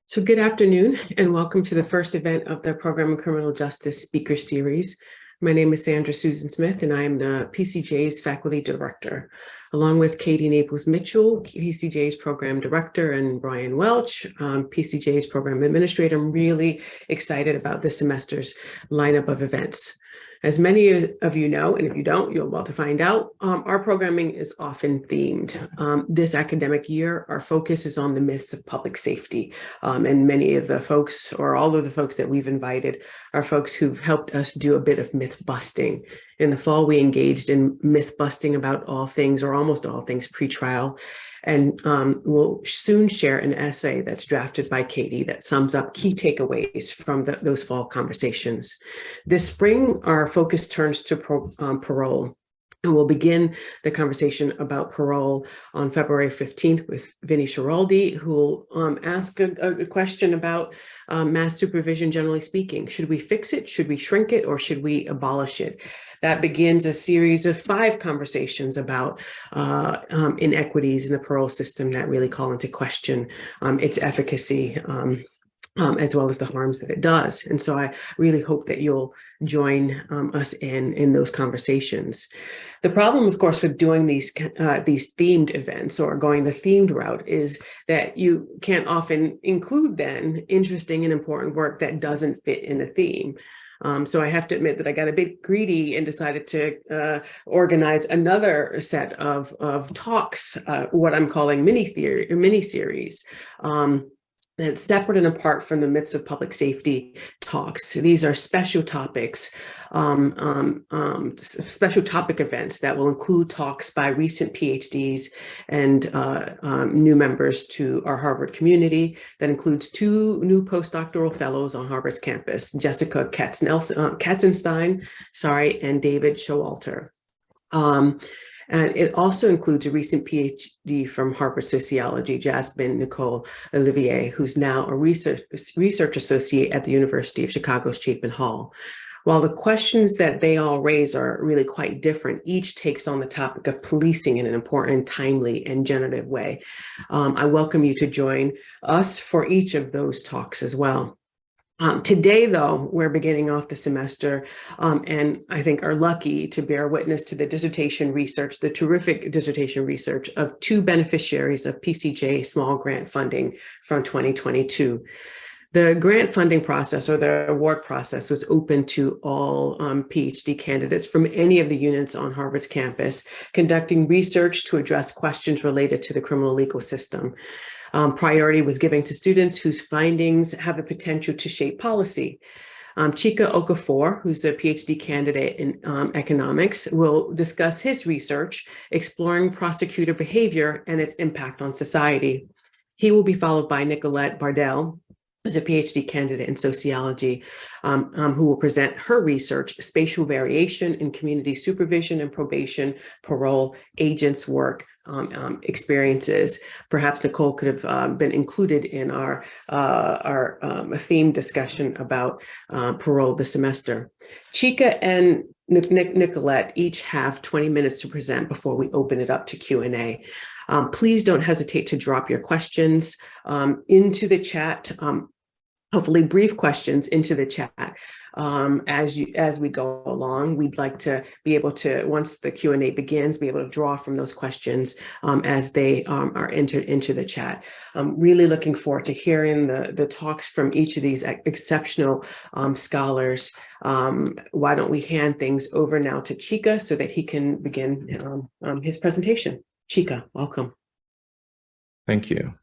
So good afternoon and welcome to the first event of the Program in Criminal Justice Speaker Series. My name is Sandra Susan Smith and I am the PCJ's Faculty Director, along with Katie Naples Mitchell, PCJ's Program Director, and Brian Welch, PCJ's Program Administrator. I'm really excited about this semester's lineup of events. As many of you know, and if you don't, you're about to find out, our programming is often themed. This academic year, our focus is on the myths of public safety. And many of the folks, or all of the folks that we've invited, are folks who've helped us do a bit of myth busting. In the fall, we engaged in myth busting about all things, or almost all things, pretrial. And we'll soon share an essay that's drafted by Katie that sums up key takeaways from those fall conversations. This spring, our focus turns to parole. And we'll begin the conversation about parole on February 15th with Vinnie Schiraldi, who will ask a question about mass supervision, generally speaking. Should we fix it? Should we shrink it? Or should we abolish it? That begins a series of 5 conversations about inequities in the parole system that really call into question its efficacy, as well as the harms that it does. And so I really hope that you'll join us in those conversations. The problem, of course, with doing these themed events or going the themed route is that you can't often include then interesting and important work that doesn't fit in a theme. So I have to admit that I got a bit greedy and decided to organize another set of talks, what I'm calling mini-series. That's separate and apart from the myths of public safety talks. These are special topics, special topic events that will include talks by recent PhDs and new members to our Harvard community. That includes 2 new postdoctoral fellows on Harvard's campus, Jessica Katzenstein, and David Showalter. And it also includes a recent PhD from Harvard sociology, Jasmine Nicole Olivier, who's now a research associate at the University of Chicago's Chapin Hall. While the questions that they all raise are really quite different, each takes on the topic of policing in an important, timely, and generative way. I welcome you to join us for each of those talks as well. Today, though, we're beginning off the semester and I think are lucky to bear witness to the dissertation research, the terrific dissertation research of 2 beneficiaries of PCJ small grant funding from 2022. The grant funding process or the award process was open to all PhD candidates from any of the units on Harvard's campus, conducting research to address questions related to the criminal legal system. Priority was given to students whose findings have the potential to shape policy. Chika Okafor, who's a PhD candidate in economics, will discuss his research exploring prosecutor behavior and its impact on society. He will be followed by Nicolette Bardele, who's a PhD candidate in sociology, who will present her research, Spatial Variation in Community Supervision and Probation, Parole Agents Work Experiences. Perhaps Nicole could have been included in our theme discussion about parole this semester. Chika and Nicolette each have 20 minutes to present before we open it up to Q&A. Please don't hesitate to drop your questions into the chat. Hopefully brief questions into the chat as we go along. We'd like to be able to, once the Q&A begins, be able to draw from those questions as they are entered into the chat. I'm really looking forward to hearing the talks from each of these exceptional scholars. Why don't we hand things over now to Chika so that he can begin his presentation. Chika, welcome. Thank you.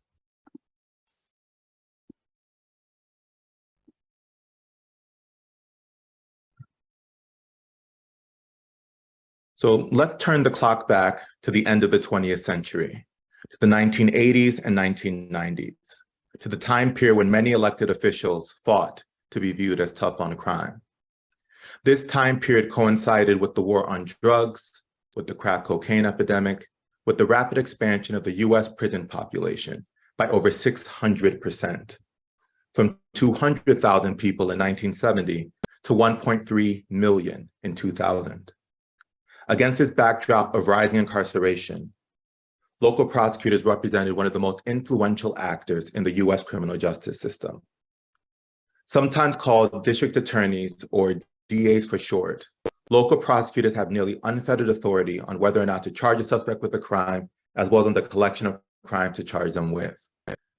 So let's turn the clock back to the end of the 20th century, to the 1980s and 1990s, to the time period when many elected officials fought to be viewed as tough on crime. This time period coincided with the war on drugs, with the crack cocaine epidemic, with the rapid expansion of the US prison population by over 600%, from 200,000 people in 1970 to 1.3 million in 2000. Against this backdrop of rising incarceration, local prosecutors represented one of the most influential actors in the US criminal justice system. Sometimes called district attorneys, or DAs for short, local prosecutors have nearly unfettered authority on whether or not to charge a suspect with a crime, as well as on the collection of crimes to charge them with.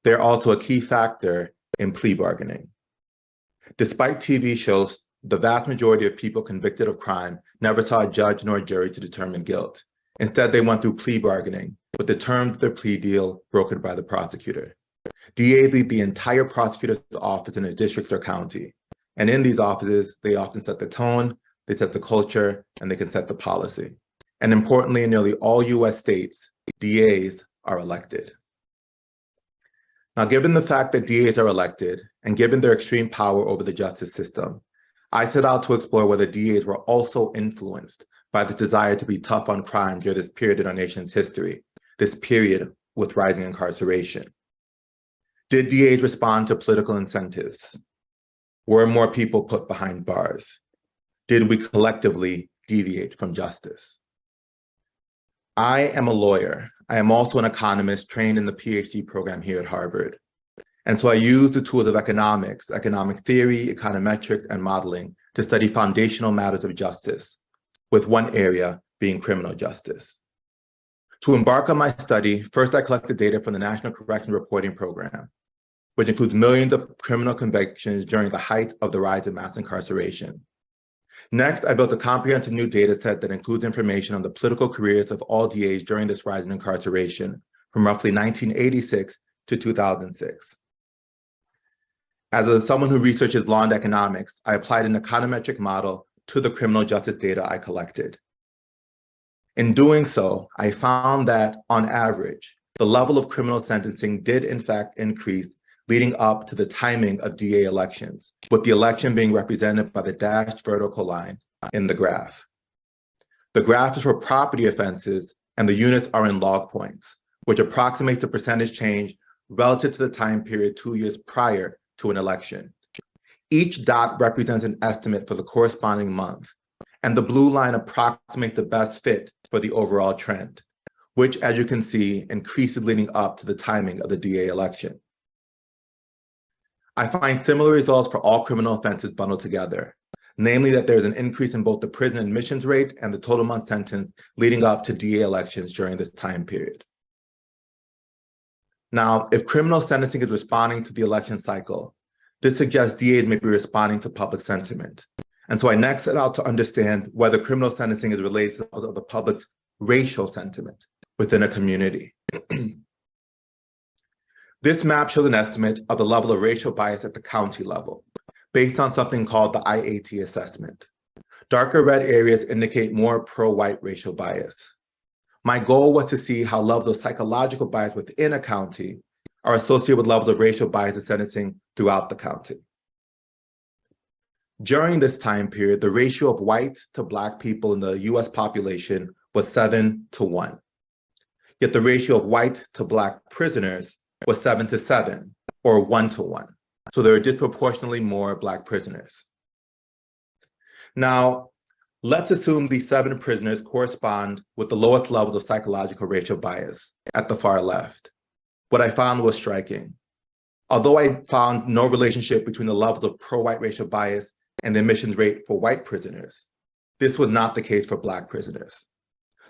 They're also a key factor in plea bargaining. Despite TV shows, the vast majority of people convicted of crime never saw a judge nor a jury to determine guilt. Instead, they went through plea bargaining, with the terms of their plea deal brokered by the prosecutor. DAs lead the entire prosecutor's office in a district or county. And in these offices, they often set the tone, they set the culture, and they can set the policy. And importantly, in nearly all US states, DAs are elected. Now, given the fact that DAs are elected, and given their extreme power over the justice system, I set out to explore whether DAs were also influenced by the desire to be tough on crime during this period in our nation's history, this period with rising incarceration. Did DAs respond to political incentives? Were more people put behind bars? Did we collectively deviate from justice? I am a lawyer. I am also an economist trained in the PhD program here at Harvard. And so I use the tools of economics, economic theory, econometrics, and modeling to study foundational matters of justice, with one area being criminal justice. To embark on my study, first I collected data from the National Corrections Reporting Program, which includes millions of criminal convictions during the height of the rise of mass incarceration. Next, I built a comprehensive new data set that includes information on the political careers of all DAs during this rise in incarceration from roughly 1986 to 2006. As someone who researches law and economics, I applied an econometric model to the criminal justice data I collected. In doing so, I found that, on average, the level of criminal sentencing did in fact increase leading up to the timing of DA elections, with the election being represented by the dashed vertical line in the graph. The graph is for property offenses, and the units are in log points, which approximates the percentage change relative to the time period 2 years prior to an election. Each dot represents an estimate for the corresponding month, and the blue line approximates the best fit for the overall trend, which, as you can see, increases leading up to the timing of the DA election. I find similar results for all criminal offenses bundled together, namely that there's an increase in both the prison admissions rate and the total month sentence leading up to DA elections during this time period. Now, if criminal sentencing is responding to the election cycle, this suggests DAs may be responding to public sentiment. And so I next set out to understand whether criminal sentencing is related to the public's racial sentiment within a community. This map shows an estimate of the level of racial bias at the county level, based on something called the IAT assessment. Darker red areas indicate more pro-white racial bias. My goal was to see how levels of psychological bias within a county are associated with levels of racial bias in sentencing throughout the county. During this time period, the ratio of white to Black people in the US population was 7-to-1. Yet the ratio of white to Black prisoners was 7-to-7, or 1-to-1. So there are disproportionately more Black prisoners. Now, let's assume these 7 prisoners correspond with the lowest levels of psychological racial bias at the far left. What I found was striking. Although I found no relationship between the levels of pro-white racial bias and the admissions rate for white prisoners, this was not the case for Black prisoners.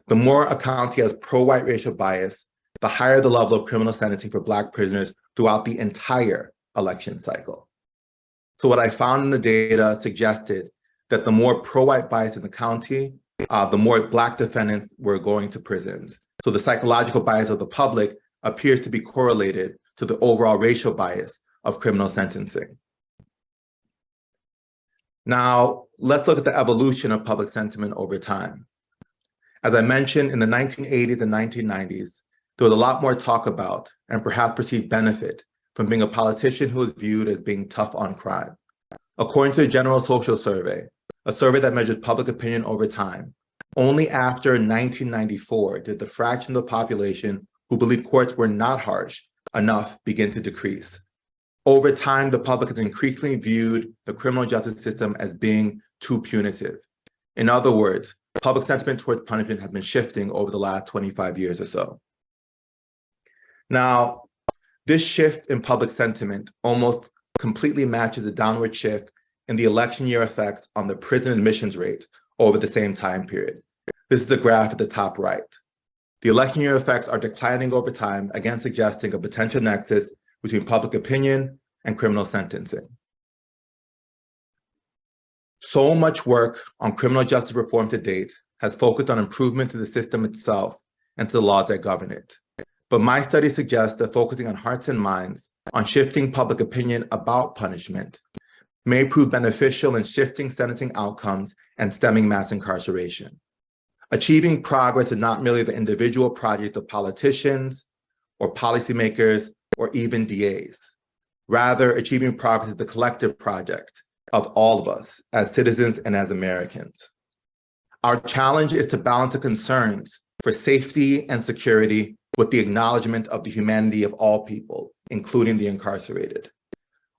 The more a county has pro-white racial bias, the higher the level of criminal sentencing for Black prisoners throughout the entire election cycle. So what I found in the data suggested that the more pro-white bias in the county, the more Black defendants were going to prisons. So the psychological bias of the public appears to be correlated to the overall racial bias of criminal sentencing. Now, let's look at the evolution of public sentiment over time. As I mentioned, in the 1980s and 1990s, there was a lot more talk about and perhaps perceived benefit from being a politician who was viewed as being tough on crime. According to the General Social Survey, a survey that measured public opinion over time, only after 1994 did the fraction of the population who believed courts were not harsh enough begin to decrease. Over time, the public has increasingly viewed the criminal justice system as being too punitive. In other words, public sentiment towards punishment has been shifting over the last 25 years or so. Now, this shift in public sentiment almost completely matches the downward shift in the election year effects on the prison admissions rate over the same time period. This is the graph at the top right. The election year effects are declining over time, again suggesting a potential nexus between public opinion and criminal sentencing. So much work on criminal justice reform to date has focused on improvement to the system itself and to the laws that govern it. But my study suggests that focusing on hearts and minds, on shifting public opinion about punishment, may prove beneficial in shifting sentencing outcomes and stemming mass incarceration. Achieving progress is not merely the individual project of politicians or policymakers or even DAs. Rather, achieving progress is the collective project of all of us as citizens and as Americans. Our challenge is to balance the concerns for safety and security with the acknowledgement of the humanity of all people, including the incarcerated.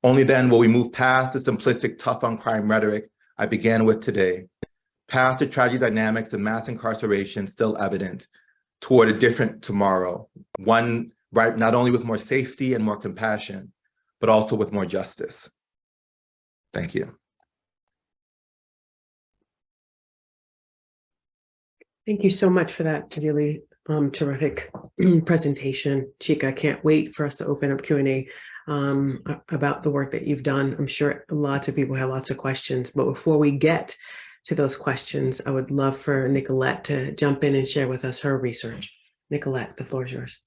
Only then will we move past the simplistic tough on crime rhetoric I began with today, past the tragic dynamics of mass incarceration still evident, toward a different tomorrow, one right not only with more safety and more compassion, but also with more justice. Thank you. Thank you so much for that really terrific presentation, Chika. I can't wait for us to open up Q&A about the work that you've done. I'm sure lots of people have lots of questions, but before we get to those questions, I would love for Nicolette to jump in and share with us her research. Nicolette, the floor is yours.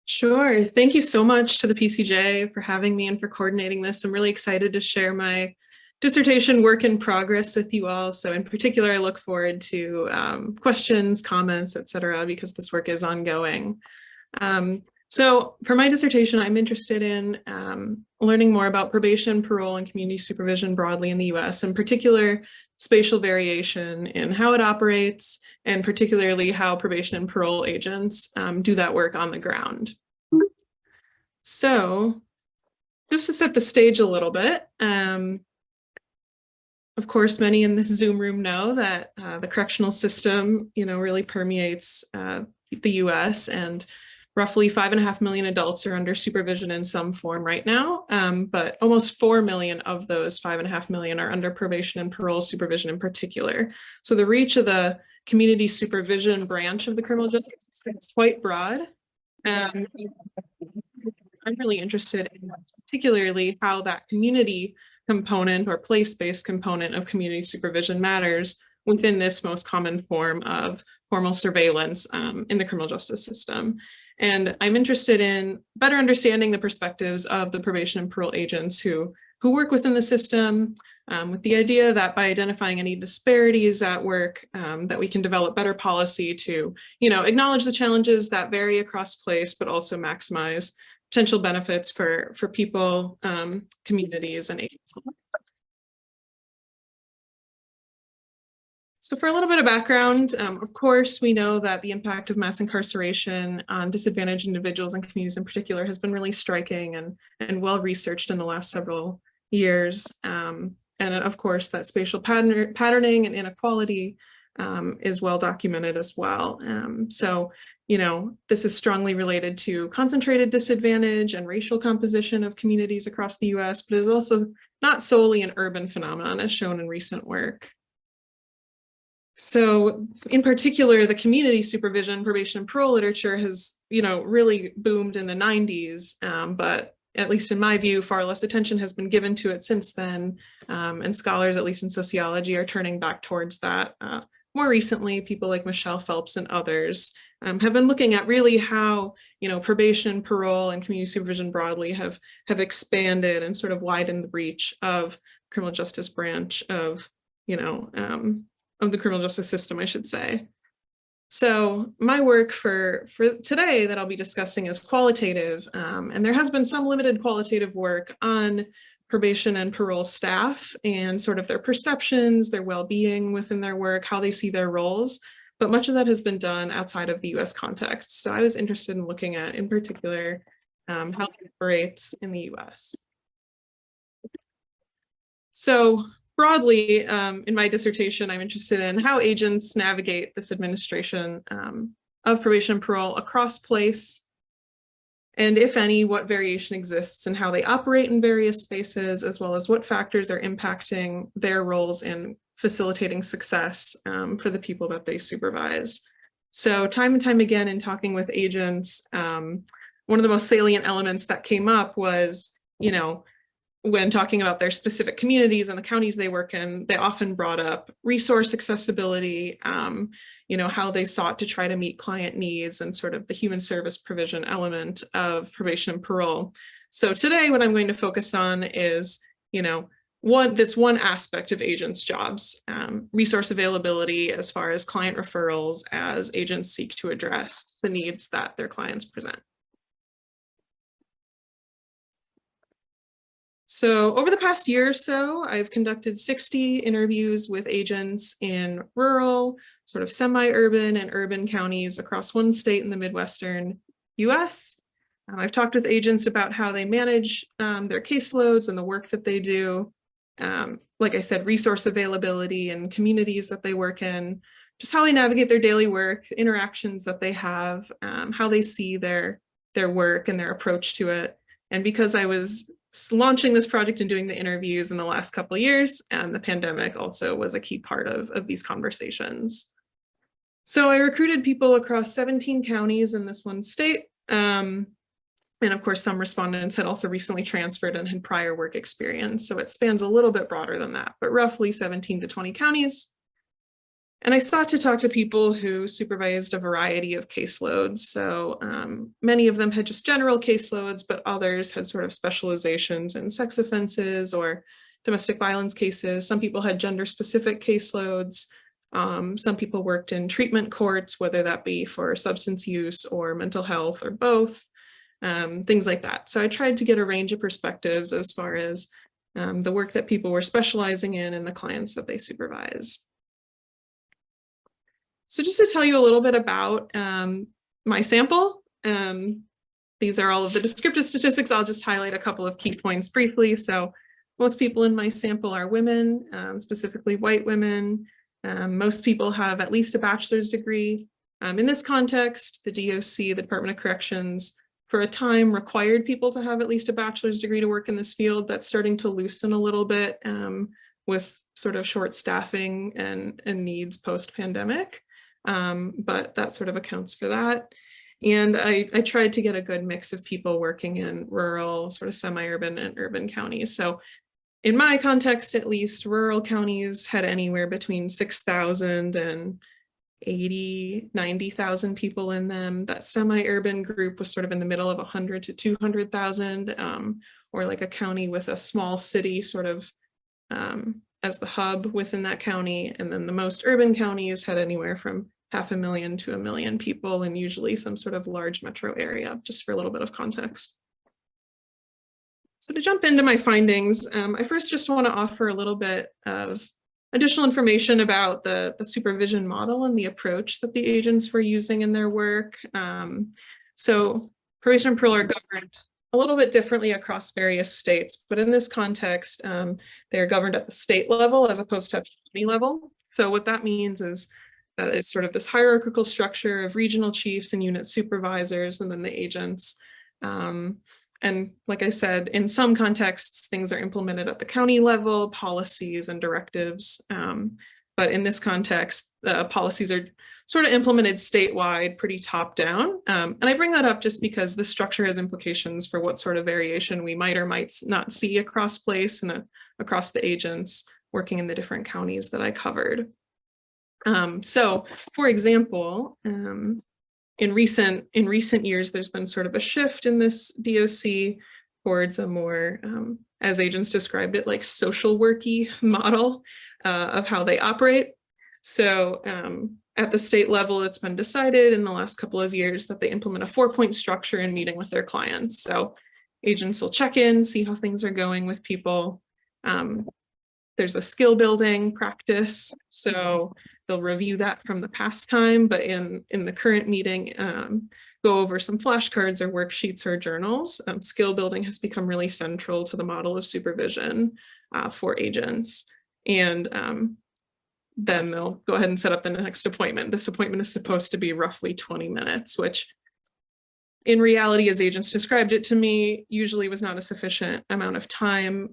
Sure. Thank you so much to the PCJ for having me and for coordinating this. I'm really excited to share my dissertation work in progress with you all. So in particular, I look forward to questions, comments, etc., because this work is ongoing. So for my dissertation, I'm interested in learning more about probation, parole, and community supervision broadly in the US, in particular, spatial variation in how it operates, and particularly how probation and parole agents do that work on the ground. So just to set the stage a little bit, of course, many in this Zoom room know that the correctional system, really permeates the US, and roughly 5.5 million adults are under supervision in some form right now, but almost 4 million of those 5.5 million are under probation and parole supervision in particular. So the reach of the community supervision branch of the criminal justice system is quite broad. I'm really interested in particularly how that community component or place-based component of community supervision matters within this most common form of formal surveillance in the criminal justice system. And I'm interested in better understanding the perspectives of the probation and parole agents who work within the system, with the idea that by identifying any disparities at work, that we can develop better policy to, acknowledge the challenges that vary across place, but also maximize potential benefits for people, communities, and agents. So for a little bit of background, of course, we know that the impact of mass incarceration on disadvantaged individuals and communities in particular has been really striking and well researched in the last several years. And of course, that spatial patterning and inequality is well documented as well. So, this is strongly related to concentrated disadvantage and racial composition of communities across the US, but is also not solely an urban phenomenon as shown in recent work. So in particular, the community supervision, probation, and parole literature has, really boomed in the 90s, but at least in my view, far less attention has been given to it since then. And scholars, at least in sociology, are turning back towards that. More recently, people like Michelle Phelps and others have been looking at really how, probation, parole, and community supervision broadly have expanded and sort of widened the reach of criminal justice branch of the criminal justice system, I should say. So my work for today that I'll be discussing is qualitative, and there has been some limited qualitative work on probation and parole staff and sort of their perceptions, their well-being within their work, how they see their roles, but much of that has been done outside of the US context. So I was interested in looking at, in particular, how it operates in the US. So broadly, in my dissertation, I'm interested in how agents navigate this administration of probation and parole across place, and if any, what variation exists in how they operate in various spaces, as well as what factors are impacting their roles in facilitating success for the people that they supervise. So time and time again in talking with agents, one of the most salient elements that came up was, you know, when talking about their specific communities and the counties they work in, they often brought up resource accessibility, you know, how they sought to try to meet client needs and sort of the human service provision element of probation and parole. So today what I'm going to focus on is, you know, this one aspect of agents' jobs, resource availability as far as client referrals as agents seek to address the needs that their clients present. So over the past year or so, I've conducted 60 interviews with agents in rural, sort of semi-urban and urban counties across one state in the Midwestern US. I've talked with agents about how they manage their caseloads and the work that they do. Like I said, resource availability and communities that they work in, just how they navigate their daily work, interactions that they have, how they see their work and their approach to it. And because I was launching this project and doing the interviews in the last couple of years, and the pandemic also was a key part of these conversations. So I recruited people across 17 counties in this one state. And of course, some respondents had also recently transferred and had prior work experience. So it spans a little bit broader than that, but roughly 17 to 20 counties. And I sought to talk to people who supervised a variety of caseloads. So many of them had just general caseloads, but others had sort of specializations in sex offenses or domestic violence cases. Some people had gender-specific caseloads. Some people worked in treatment courts, whether that be for substance use or mental health or both, things like that. So I tried to get a range of perspectives as far as the work that people were specializing in and the clients that they supervise. So just to tell you a little bit about my sample, these are all of the descriptive statistics. I'll just highlight a couple of key points briefly. So most people in my sample are women, specifically white women. Most people have at least a bachelor's degree. In this context, the DOC, the Department of Corrections, for a time required people to have at least a bachelor's degree to work in this field. That's starting to loosen a little bit with sort of short staffing and needs post-pandemic. But that sort of accounts for that. And I tried to get a good mix of people working in rural, sort of semi-urban and urban counties. So in my context, at least, rural counties had anywhere between 6,000 and 90,000 people in them. That semi-urban group was sort of in the middle of 100 to 200,000, or like a county with a small city sort of as the hub within that county. And then the most urban counties had anywhere from 500,000 to 1 million people, and usually some sort of large metro area, just for a little bit of context. So to jump into my findings, I first just want to offer a little bit of additional information about the supervision model and the approach that the agents were using in their work. So probation and parole are governed a little bit differently across various states, but in this context, they're governed at the state level as opposed to at the county level. So what that means is that it's sort of this hierarchical structure of regional chiefs and unit supervisors, and then the agents. And like I said, in some contexts, things are implemented at the county level, policies and directives. But in this context, policies are sort of implemented statewide, pretty top down. And I bring that up just because this structure has implications for what sort of variation we might or might not see across place and across the agents working in the different counties that I covered. So, for example, in recent years, there's been sort of a shift in this DOC towards a more, as agents described it, like social worky model of how they operate. So at the state level, it's been decided in the last couple of years that they implement a 4-point structure in meeting with their clients. So agents will check in, see how things are going with people. There's a skill building practice. So they'll review that from the past time, but in the current meeting, go over some flashcards or worksheets or journals. Skill building has become really central to the model of supervision for agents. and then they'll go ahead and set up the next appointment. This appointment is supposed to be roughly 20 minutes, which in reality, as agents described it to me, usually was not a sufficient amount of time,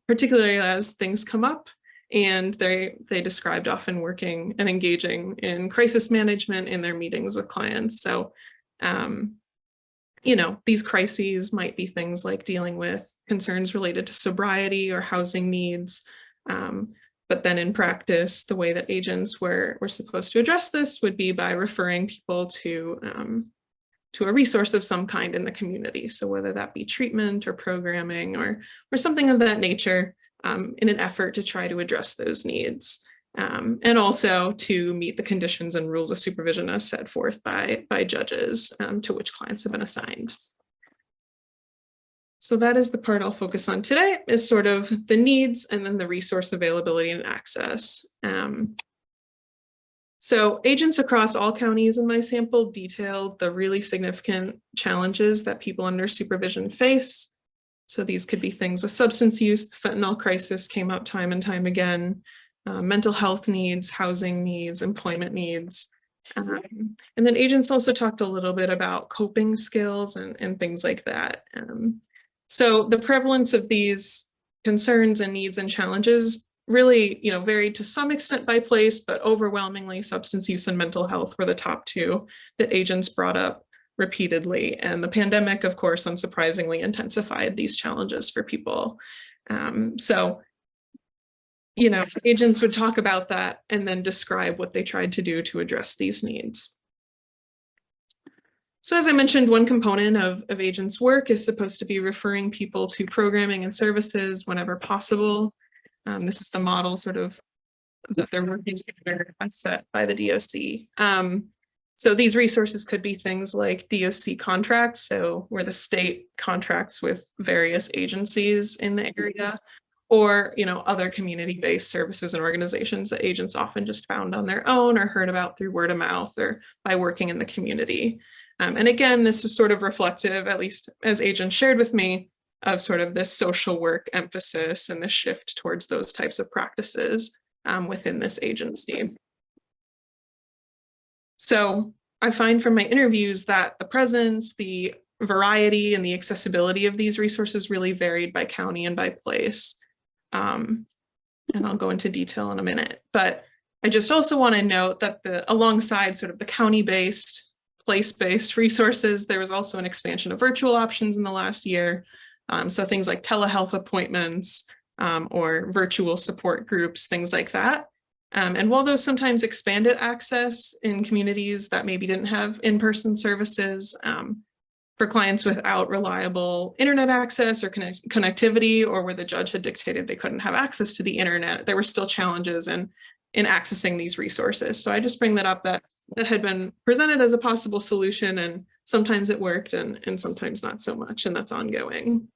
particularly as things come up. And they described often working and engaging in crisis management in their meetings with clients. So, these crises might be things like dealing with concerns related to sobriety or housing needs. But then in practice, the way that agents were supposed to address this would be by referring people to a resource of some kind in the community. So whether that be treatment or programming or something of that nature, in an effort to try to address those needs. And also to meet the conditions and rules of supervision as set forth by judges to which clients have been assigned. So that is the part I'll focus on today, is sort of the needs and then the resource availability and access. So agents across all counties in my sample detailed the really significant challenges that people under supervision face. So these could be things with substance use. The fentanyl crisis came up time and time again. Mental health needs, housing needs, employment needs. And then agents also talked a little bit about coping skills and things like that. So the prevalence of these concerns and needs and challenges really, varied to some extent by place, but overwhelmingly substance use and mental health were the top two that agents brought up repeatedly. And the pandemic, of course, unsurprisingly intensified these challenges for people. Agents would talk about that and then describe what they tried to do to address these needs. So as I mentioned, one component of agents' work is supposed to be referring people to programming and services whenever possible. This is the model sort of that they're working together as set by the DOC. So these resources could be things like DOC contracts, so where the state contracts with various agencies in the area, or other community-based services and organizations that agents often just found on their own or heard about through word of mouth or by working in the community. And again, this was sort of reflective, at least as agents shared with me, of sort of this social work emphasis and the shift towards those types of practices within this agency. So I find from my interviews that the presence, the variety, and the accessibility of these resources really varied by county and by place. And I'll go into detail in a minute, but I just also want to note that alongside sort of the county-based, place-based resources, there was also an expansion of virtual options in the last year. So things like telehealth appointments or virtual support groups, things like that. And while those sometimes expanded access in communities that maybe didn't have in-person services, for clients without reliable internet access or connectivity, or where the judge had dictated they couldn't have access to the internet, there were still challenges in accessing these resources. So I just bring that up, that had been presented as a possible solution, and sometimes it worked and sometimes not so much, and that's ongoing.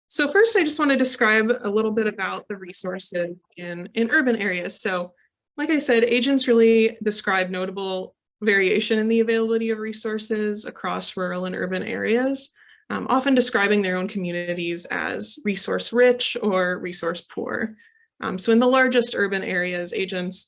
So first, I just want to describe a little bit about the resources in urban areas. So like I said, agents really describe notable variation in the availability of resources across rural and urban areas, often describing their own communities as resource rich or resource poor. So in the largest urban areas, agents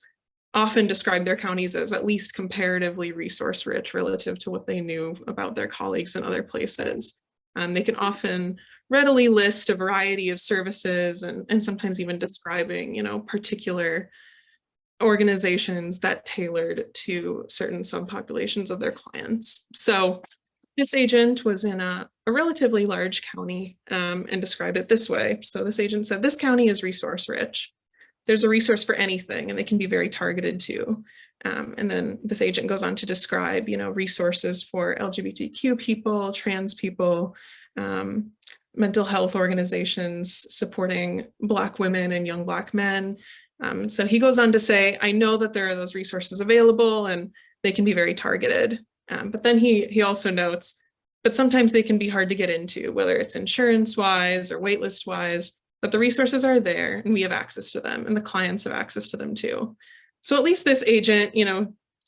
often describe their counties as at least comparatively resource rich relative to what they knew about their colleagues in other places. They can often readily list a variety of services and sometimes even describing, particular organizations that tailored to certain subpopulations of their clients. So this agent was in a relatively large county and described it this way. So this agent said, this county is resource rich. There's a resource for anything, and they can be very targeted too. And then this agent goes on to describe, resources for LGBTQ people, trans people, mental health organizations supporting Black women and young Black men. So he goes on to say, I know that there are those resources available and they can be very targeted. But then he also notes, but sometimes they can be hard to get into, whether it's insurance-wise or waitlist-wise, but the resources are there and we have access to them and the clients have access to them too. So at least this agent,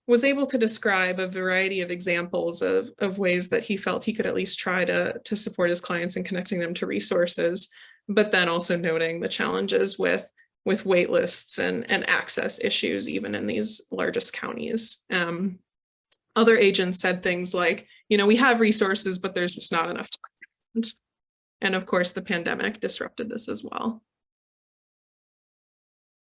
was able to describe a variety of examples of ways that he felt he could at least try to support his clients in connecting them to resources. but then also noting the challenges with wait lists and access issues, even in these largest counties. Other agents said things like, we have resources, but there's just not enough time. And of course, the pandemic disrupted this as well.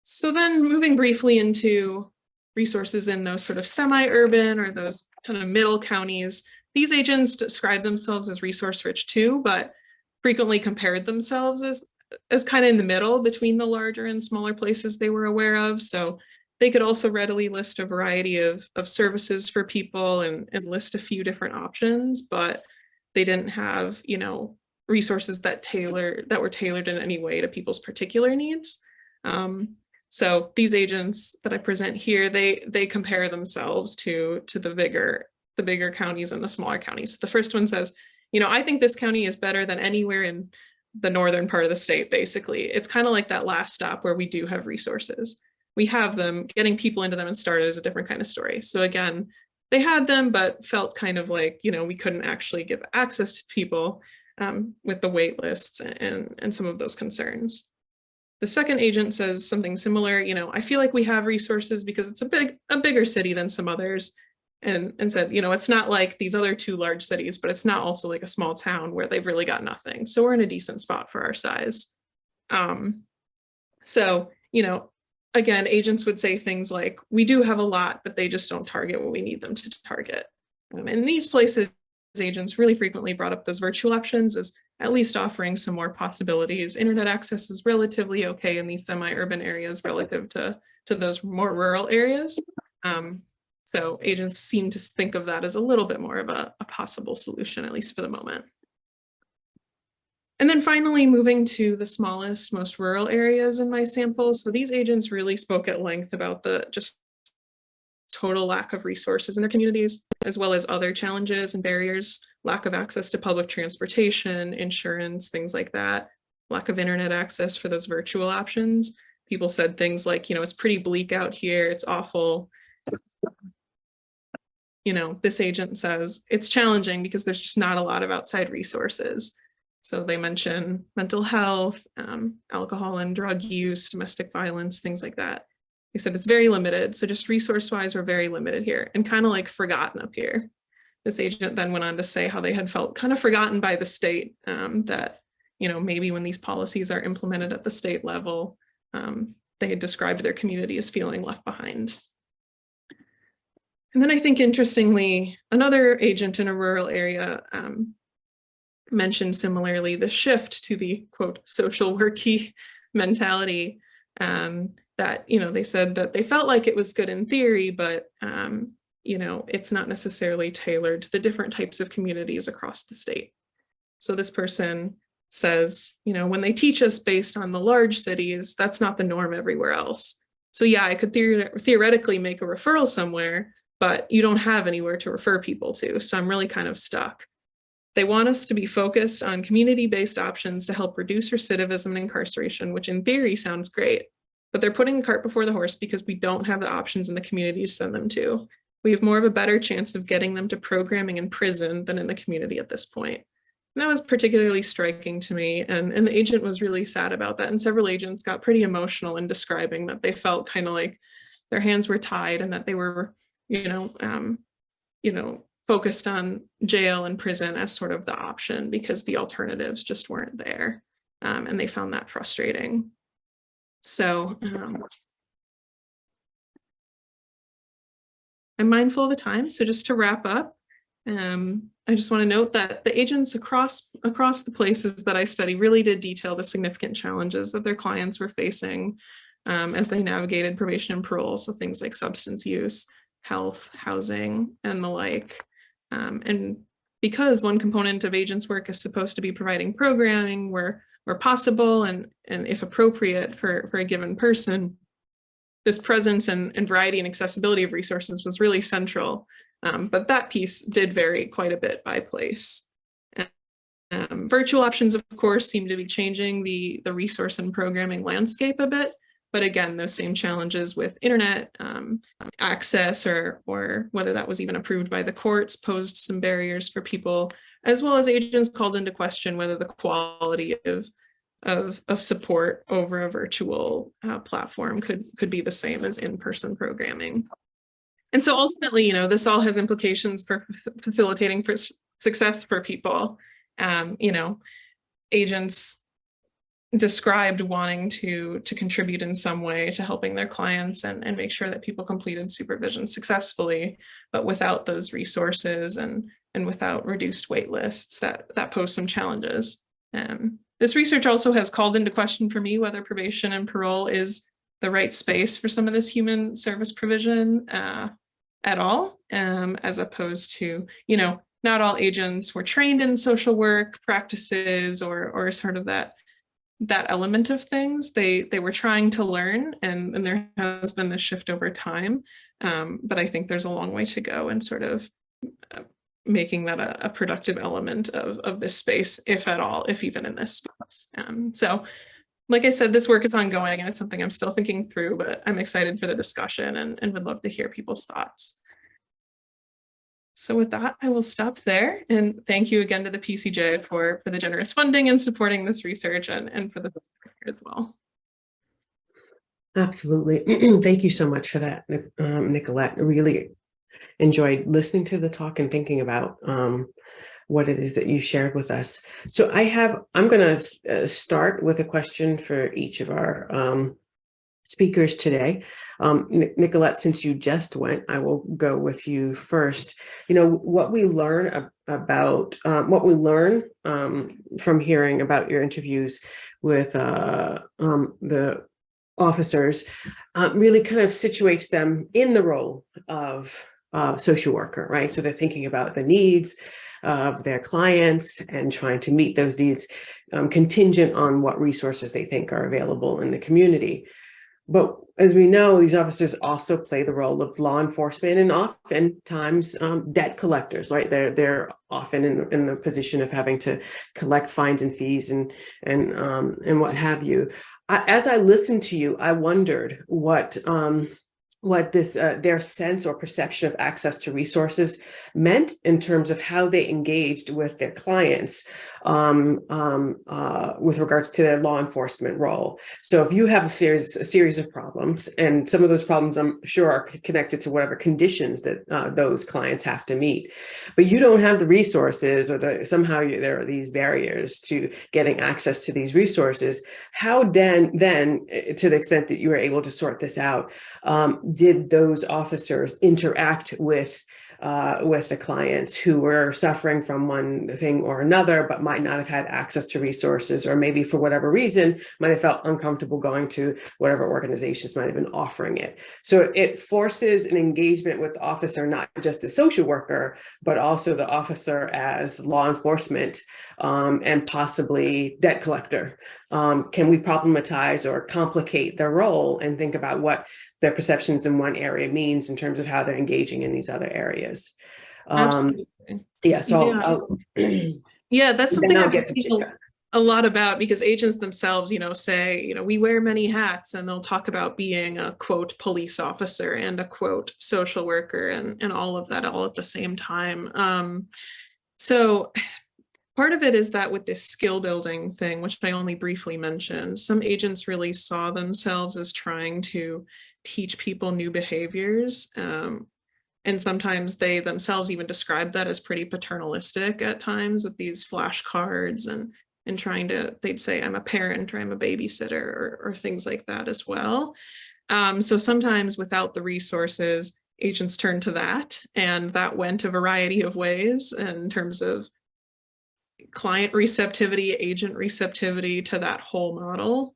So then moving briefly into resources in those sort of semi-urban or those kind of middle counties, these agents describe themselves as resource rich too, but frequently compared themselves as kind of in the middle between the larger and smaller places they were aware of. So they could also readily list a variety of services for people and list a few different options, but they didn't have, resources that were tailored in any way to people's particular needs. So these agents that I present here, they compare themselves to the bigger counties and the smaller counties. The first one says, I think this county is better than anywhere in the northern part of the state, basically. It's kind of like that last stop where we do have resources. We have them, getting people into them and started is a different kind of story. So again, they had them, but felt kind of like, we couldn't actually give access to people with the wait lists and some of those concerns. The second agent says something similar, I feel like we have resources because it's a bigger city than some others, and said, it's not like these other two large cities, but it's not also like a small town where they've really got nothing. So we're in a decent spot for our size. So, again, agents would say things like, we do have a lot, but they just don't target what we need them to target. In these places, agents really frequently brought up those virtual options as at least offering some more possibilities. Internet access is relatively okay in these semi-urban areas relative to those more rural areas. So agents seem to think of that as a little bit more of a possible solution, at least for the moment. And then finally, moving to the smallest, most rural areas in my sample. So these agents really spoke at length about the just total lack of resources in their communities, as well as other challenges and barriers, lack of access to public transportation, insurance, things like that, lack of internet access for those virtual options. People said things like, it's pretty bleak out here, it's awful. This agent says it's challenging because there's just not a lot of outside resources. So they mention mental health, alcohol and drug use, domestic violence, things like that. They said it's very limited. So just resource-wise, we're very limited here and kind of like forgotten up here. This agent then went on to say how they had felt kind of forgotten by the state, that, maybe when these policies are implemented at the state level, they had described their community as feeling left behind. And then I think, interestingly, another agent in a rural area mentioned similarly the shift to the, quote, social worky mentality, that, they said that they felt like it was good in theory, but, it's not necessarily tailored to the different types of communities across the state. So this person says, when they teach us based on the large cities, that's not the norm everywhere else. So yeah, I could theoretically make a referral somewhere, but you don't have anywhere to refer people to. So I'm really kind of stuck. They want us to be focused on community-based options to help reduce recidivism and incarceration, which in theory sounds great, but they're putting the cart before the horse because we don't have the options in the community to send them to. We have more of a better chance of getting them to programming in prison than in the community at this point. And that was particularly striking to me, and the agent was really sad about that. And several agents got pretty emotional in describing that they felt kind of like their hands were tied and that they were, focused on jail and prison as sort of the option because the alternatives just weren't there. And they found that frustrating. So I'm mindful of the time. So just to wrap up, I just want to note that the agents across the places that I study really did detail the significant challenges that their clients were facing as they navigated probation and parole. So things like substance use, health, housing, and the like. And because one component of agents' work is supposed to be providing programming where possible and if appropriate for a given person, this presence and variety and accessibility of resources was really central. But that piece did vary quite a bit by place. Virtual options, of course, seem to be changing the resource and programming landscape a bit. But again, those same challenges with internet access or whether that was even approved by the courts posed some barriers for people, as well as agents called into question whether the quality of support over a virtual platform could be the same as in-person programming. And so ultimately, this all has implications for facilitating success for people. Agents described wanting to contribute in some way to helping their clients and make sure that people completed supervision successfully, but without those resources and without reduced wait lists, that pose some challenges. This research also has called into question for me whether probation and parole is the right space for some of this human service provision at all, as opposed to, not all agents were trained in social work practices or sort of that element of things. They were trying to learn, and there has been this shift over time. But I think there's a long way to go in sort of making that a productive element of this space, if at all, if even in this space. So like I said, this work is ongoing and it's something I'm still thinking through, but I'm excited for the discussion and would love to hear people's thoughts. So with that, I will stop there, and thank you again to the PCJ for the generous funding and supporting this research, and for the book as well. Absolutely. Thank you so much for that, Nicolette. I really enjoyed listening to the talk and thinking about what it is that you shared with us. So I'm going to start with a question for each of our speakers today. Nicolette, since you just went, I will go with you first. What we learn from hearing about your interviews with the officers really kind of situates them in the role of social worker, right? So they're thinking about the needs of their clients and trying to meet those needs contingent on what resources they think are available in the community. But as we know, these officers also play the role of law enforcement and oftentimes debt collectors, right? They're often in the position of having to collect fines and fees and what have you. As I listened to you, I wondered what this their sense or perception of access to resources meant in terms of how they engaged with their clients with regards to their law enforcement role. So if you have a series of problems, and some of those problems I'm sure are connected to whatever conditions that those clients have to meet, but you don't have the resources, or somehow there are these barriers to getting access to these resources, how then to the extent that you were able to sort this out, did those officers interact with the clients who were suffering from one thing or another, but might not have had access to resources, or maybe for whatever reason might have felt uncomfortable going to whatever organizations might have been offering it? So it forces an engagement with the officer, not just a social worker, but also the officer as law enforcement and possibly debt collector. Can we problematize or complicate their role and think about what their perceptions in one area means in terms of how they're engaging in these other areas? Absolutely. Yeah, so yeah, that's something I'll I've get to thinking a lot about, because agents themselves, say, we wear many hats, and they'll talk about being a quote police officer and a quote social worker and all of that all at the same time. So part of it is that with this skill building thing, which I only briefly mentioned, some agents really saw themselves as trying to teach people new behaviors. And sometimes they themselves even describe that as pretty paternalistic at times, with these flashcards and trying to, they'd say, I'm a parent, or I'm a babysitter, or things like that as well. So sometimes without the resources, agents turn to that, and that went a variety of ways in terms of client receptivity, agent receptivity to that whole model.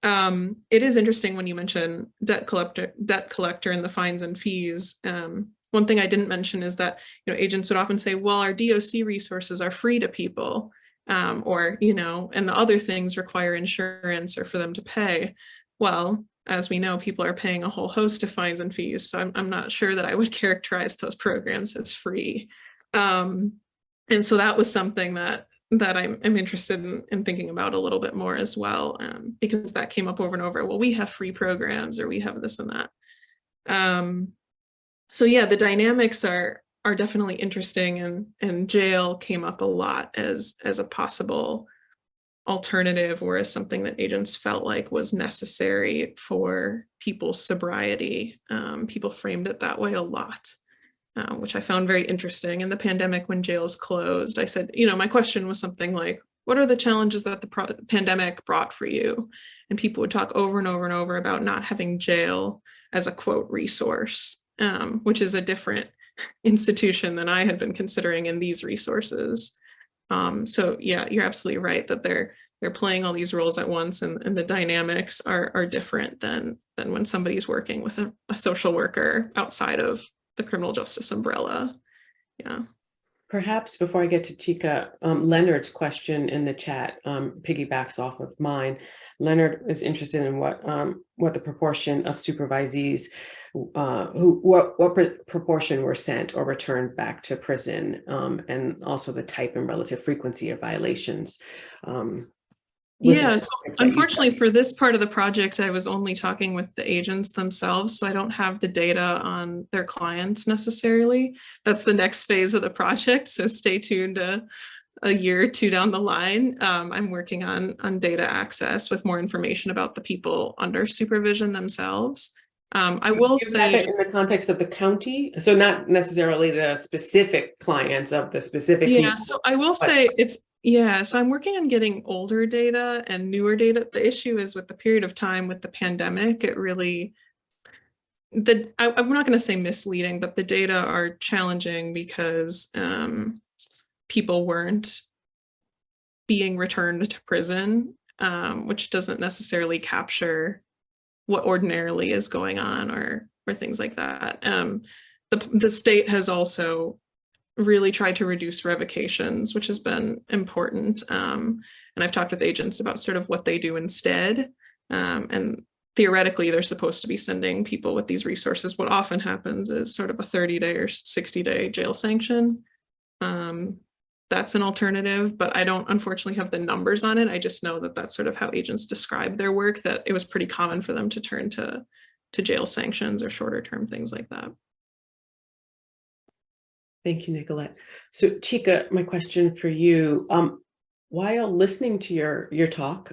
It is interesting when you mention debt collector and the fines and fees. One thing I didn't mention is that agents would often say, well, our DOC resources are free to people, or and the other things require insurance or for them to pay. Well, as we know, people are paying a whole host of fines and fees, so I'm not sure that I would characterize those programs as free. And so that was something that I'm interested in thinking about a little bit more as well, because that came up over and over. Well, we have free programs, or we have this and that. So yeah, the dynamics are definitely interesting, and jail came up a lot as a possible alternative or as something that agents felt like was necessary for people's sobriety. People framed it that way a lot, which I found very interesting. In the pandemic, when jails closed, I said, my question was something like, what are the challenges that the pandemic brought for you? And people would talk over and over and over about not having jail as a quote resource, which is a different institution than I had been considering in these resources. So yeah, you're absolutely right that they're playing all these roles at once, and the dynamics are different than when somebody's working with a social worker outside of the criminal justice umbrella. Yeah. Perhaps before I get to Chika, Leonard's question in the chat piggybacks off of mine. Leonard is interested in what the proportion of supervisees what proportion were sent or returned back to prison, and also the type and relative frequency of violations. Yeah, so unfortunately for this part of the project, I was only talking with the agents themselves, so I don't have the data on their clients necessarily. That's the next phase of the project, so stay tuned a year or two down the line. I'm working on data access with more information about the people under supervision themselves. I will say in the context of the county, so not necessarily the specific clients of the specific people. So I will say so I'm working on getting older data and newer data. The issue is with the period of time with the pandemic, it really, I'm not going to say misleading, but the data are challenging because people weren't being returned to prison, which doesn't necessarily capture what ordinarily is going on or things like that. The state has also really tried to reduce revocations, which has been important. And I've talked with agents about sort of what they do instead. And theoretically, they're supposed to be sending people with these resources. What often happens is sort of a 30-day or 60-day jail sanction. That's an alternative, but I don't unfortunately have the numbers on it. I just know that that's sort of how agents describe their work, that it was pretty common for them to turn to jail sanctions or shorter term things like that. Thank you, Nicolette. So Chika, my question for you, while listening to your talk,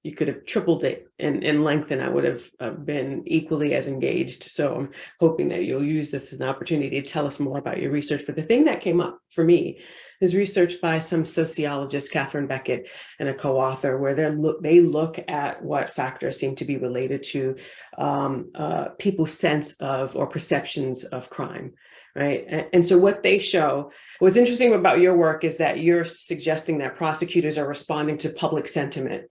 you could have tripled it in length and I would have been equally as engaged. So I'm hoping that you'll use this as an opportunity to tell us more about your research. But the thing that came up for me is research by some sociologist, Catherine Beckett, and a co-author, where they look at what factors seem to be related to people's sense of or perceptions of crime. Right. And so what they show, what's interesting about your work is that you're suggesting that prosecutors are responding to public sentiment.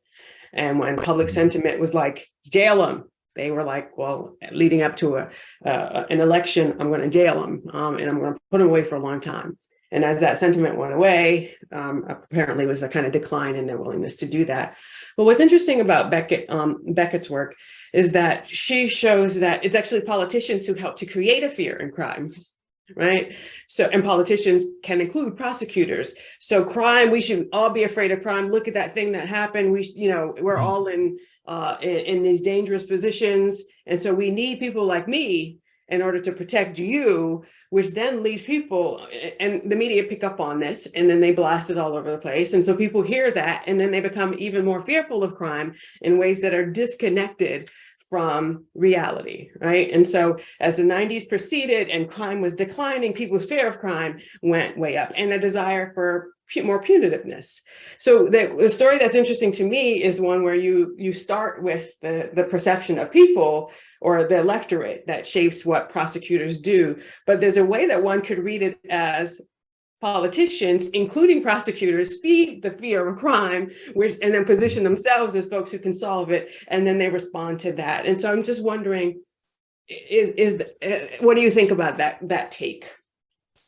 And when public sentiment was like, jail them, they were like, well, leading up to an election, I'm going to jail them and I'm going to put them away for a long time. And as that sentiment went away, apparently was a kind of decline in their willingness to do that. But what's interesting about Beckett's work is that she shows that it's actually politicians who help to create a fear in crime. Right. So, and politicians can include prosecutors. So crime, we should all be afraid of crime. Look at that thing that happened. We're all in these dangerous positions. And so we need people like me in order to protect you, which then leads people, and the media pick up on this, and then they blast it all over the place. And so people hear that, and then they become even more fearful of crime in ways that are disconnected from reality, right? And so as the 90s proceeded and crime was declining, people's fear of crime went way up, and a desire for more punitiveness. So the story that's interesting to me is one where you start with the perception of people or the electorate that shapes what prosecutors do, but there's a way that one could read it as politicians, including prosecutors, feed the fear of crime, and then position themselves as folks who can solve it, and then they respond to that. And so I'm just wondering, what do you think about that take?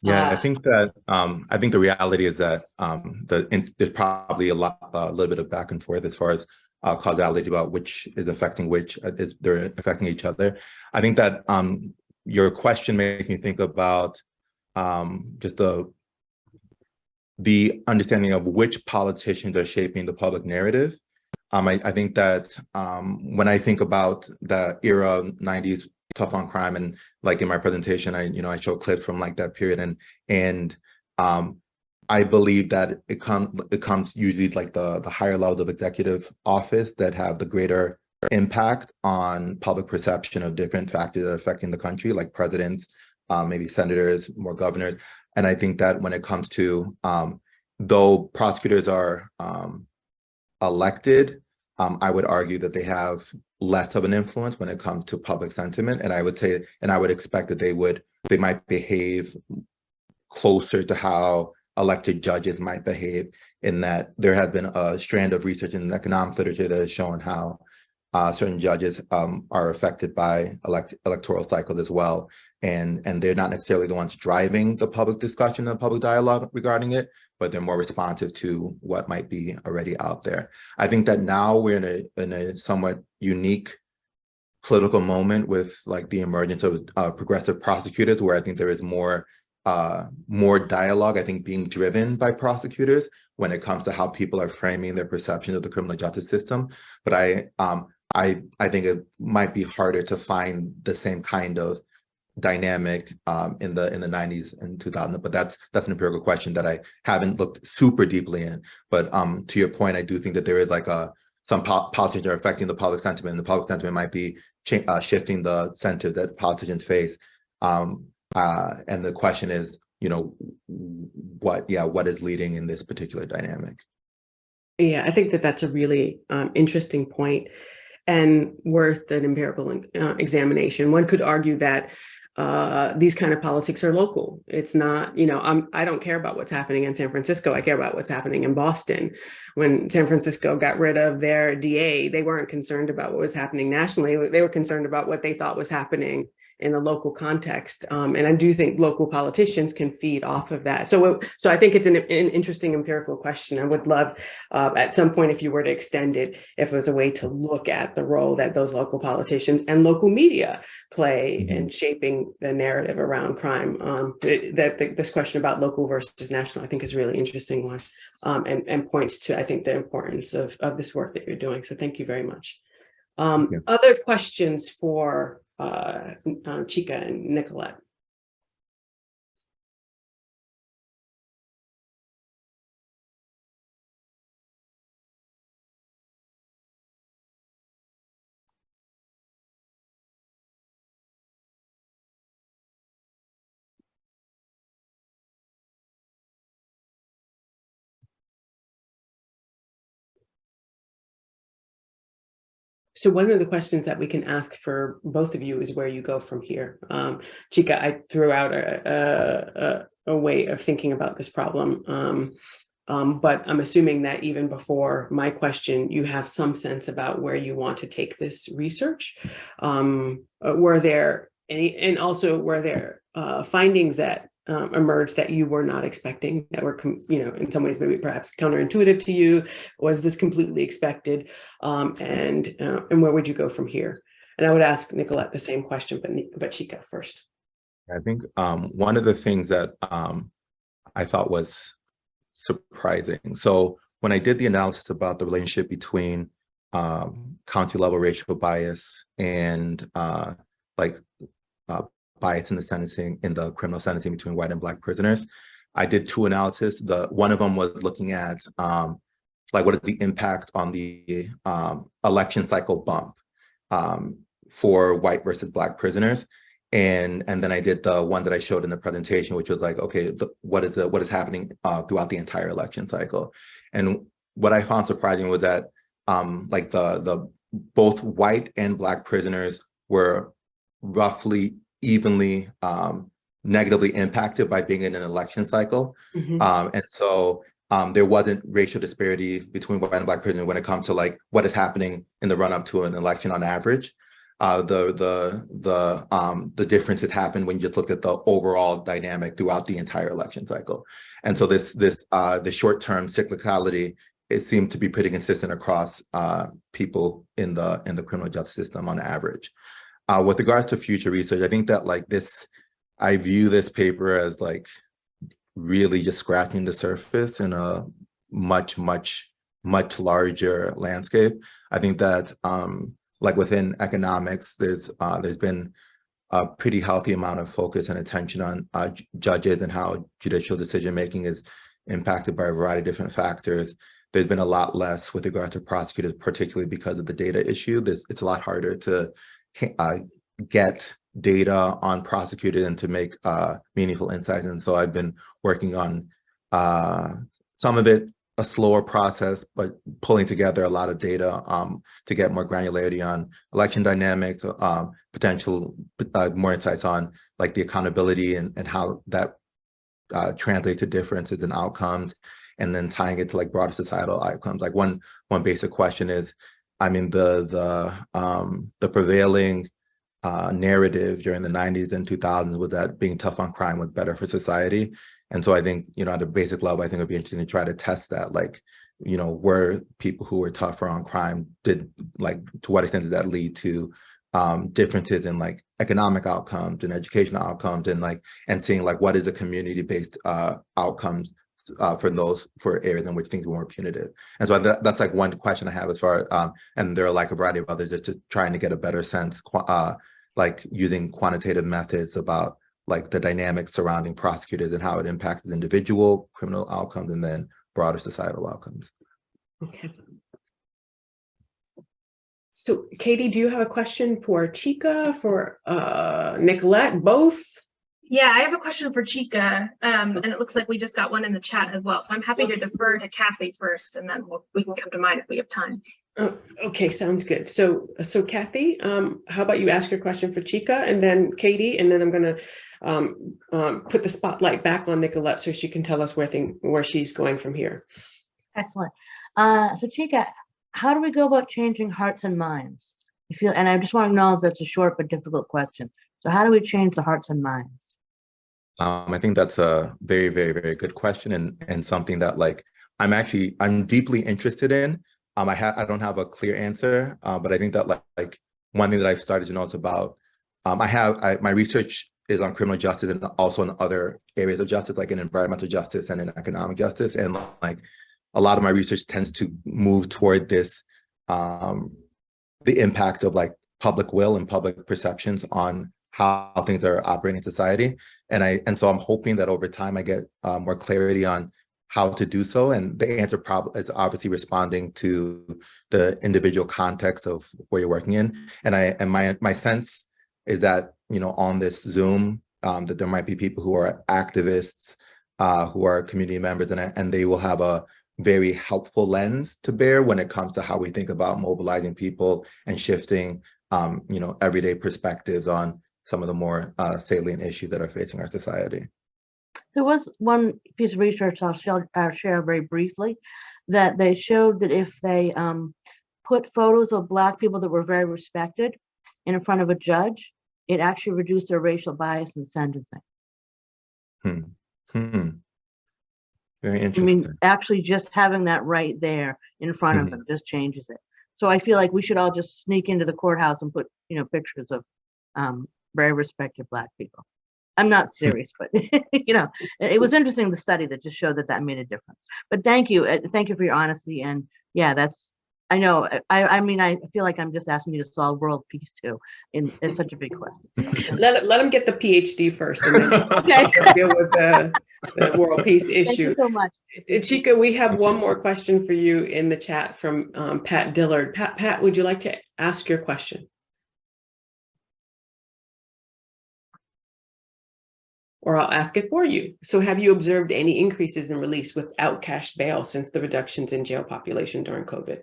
Yeah, I think the reality is that there's probably a little bit of back and forth as far as causality about which is affecting which, they're affecting each other. I think that your question makes me think about just the understanding of which politicians are shaping the public narrative. I think that when I think about the era 90s tough on crime, and like in my presentation, I show clips from like that period, and I believe that it comes usually like the higher levels of executive office that have the greater impact on public perception of different factors that are affecting the country, like presidents, maybe senators, more governors. And I think that when it comes to, though prosecutors are elected, I would argue that they have less of an influence when it comes to public sentiment. And I would say, and I would expect that they might behave closer to how elected judges might behave, in that there has been a strand of research in the economic literature that has shown how certain judges are affected by electoral cycles as well. And they're not necessarily the ones driving the public discussion and public dialogue regarding it, but they're more responsive to what might be already out there. I think that now we're in a somewhat unique political moment with like the emergence of progressive prosecutors, where I think there is more dialogue, I think, being driven by prosecutors when it comes to how people are framing their perception of the criminal justice system. But I think it might be harder to find the same kind of dynamic in the 90s and 2000s, but that's an empirical question that I haven't looked super deeply in. But to your point, I do think that there is like some policies that are affecting the public sentiment, and the public sentiment might be shifting the center that politicians face. And the question is, you know, what is leading in this particular dynamic? Yeah, I think that that's a really interesting point and worth an empirical examination. One could argue that these kind of politics are local. It's not, you know, I don't care about what's happening in San Francisco. I care about what's happening in Boston. When San Francisco got rid of their DA, they weren't concerned about what was happening nationally. They were concerned about what they thought was happening in the local context. And I do think local politicians can feed off of that. So I think it's an interesting empirical question. I would love at some point, if you were to extend it, if it was a way to look at the role that those local politicians and local media play in shaping the narrative around crime. This question about local versus national, I think, is a really interesting one, and points to, I think, the importance of this work that you're doing. So thank you very much. Other questions for Chika and Nicolette? So one of the questions that we can ask for both of you is where you go from here. Chika, I threw out a way of thinking about this problem, but I'm assuming that even before my question, you have some sense about where you want to take this research. Were there any, and also were there findings that emerged that you were not expecting, that were, you know, in some ways maybe perhaps counterintuitive to you? Was this completely expected? And where would you go from here? And I would ask Nicolette the same question, but Chika first. I think one of the things that I thought was surprising. So when I did the analysis about the relationship between county level racial bias and bias in the sentencing, in the criminal sentencing between white and Black prisoners, I did two analyses. One of them was looking at what is the impact on the election cycle bump for white versus Black prisoners. And then I did the one that I showed in the presentation, which was like, okay, what is happening throughout the entire election cycle. And what I found surprising was that the both white and Black prisoners were roughly evenly negatively impacted by being in an election cycle. And so there wasn't racial disparity between white and Black prisoners when it comes to like what is happening in the run-up to an election on average. The differences happened when you just looked at the overall dynamic throughout the entire election cycle. And so the short-term cyclicality, it seemed to be pretty consistent across people in the criminal justice system on average. With regards to future research, I think that I view this paper as really just scratching the surface in a much larger landscape. I think that within economics, there's been a pretty healthy amount of focus and attention on judges and how judicial decision making is impacted by a variety of different factors. There's been a lot less with regard to prosecutors, particularly because of the data issue. It's a lot harder to get data on prosecutors and to make meaningful insights. And so I've been working on some of it, a slower process, but pulling together a lot of data to get more granularity on election dynamics, potential more insights on like the accountability and how that translates to differences in outcomes, and then tying it to like broader societal outcomes. Like one basic question is, I mean, the prevailing narrative during the 90s and 2000s was that being tough on crime was better for society. And so I think, at a basic level, I think it'd be interesting to try to test that, like, were people who were tougher on crime, to what extent did that lead to differences in like economic outcomes and educational outcomes, and seeing like what is a community-based outcomes for areas in which things were more punitive. And so that's like one question I have as far as, and there are like a variety of others, just trying to get a better sense, like using quantitative methods about like the dynamics surrounding prosecutors and how it impacts individual criminal outcomes and then broader societal outcomes. Okay. So Katie, do you have a question for Chika, for Nicolette, both? Yeah, I have a question for Chika, and it looks like we just got one in the chat as well. So I'm happy to defer to Kathy first, and then we can come to mine if we have time. Okay, sounds good. So Kathy, how about you ask your question for Chika, and then Katie, and then I'm going to put the spotlight back on Nicolette so she can tell us where she's going from here. Excellent. So Chika, how do we go about changing hearts and minds? And I just want to know that's a short but difficult question. So how do we change the hearts and minds? I think that's a very, very, very good question, and something that like I'm deeply interested in. I don't have a clear answer, but I think that like one thing that I've started to notice about, my research is on criminal justice and also in other areas of justice, like in environmental justice and in economic justice, and like a lot of my research tends to move toward this, the impact of like public will and public perceptions on how things are operating in society. And so I'm hoping that over time I get more clarity on how to do so. And the answer probably is obviously responding to the individual context of where you're working in. And my sense is that, on this Zoom, that there might be people who are activists, who are community members, and they will have a very helpful lens to bear when it comes to how we think about mobilizing people and shifting, everyday perspectives on some of the more salient issues that are facing our society. There was one piece of research I'll share very briefly, that they showed that if they put photos of Black people that were very respected in front of a judge, it actually reduced their racial bias in sentencing. Very interesting. I mean, actually just having that right there in front of them just changes it. So I feel like we should all just sneak into the courthouse and put, pictures of very respected Black people. I'm not serious, but it was interesting, the study that just showed that made a difference. But thank you for your honesty. And yeah, I know. I mean, I feel like I'm just asking you to solve world peace too. It's such a big question. Let him get the PhD first, and then deal with the world peace issue. Thank you so much. Chika, we have one more question for you in the chat from Pat Dillard. Pat, would you like to ask your question? Or I'll ask it for you. So have you observed any increases in release without cash bail since the reductions in jail population during COVID?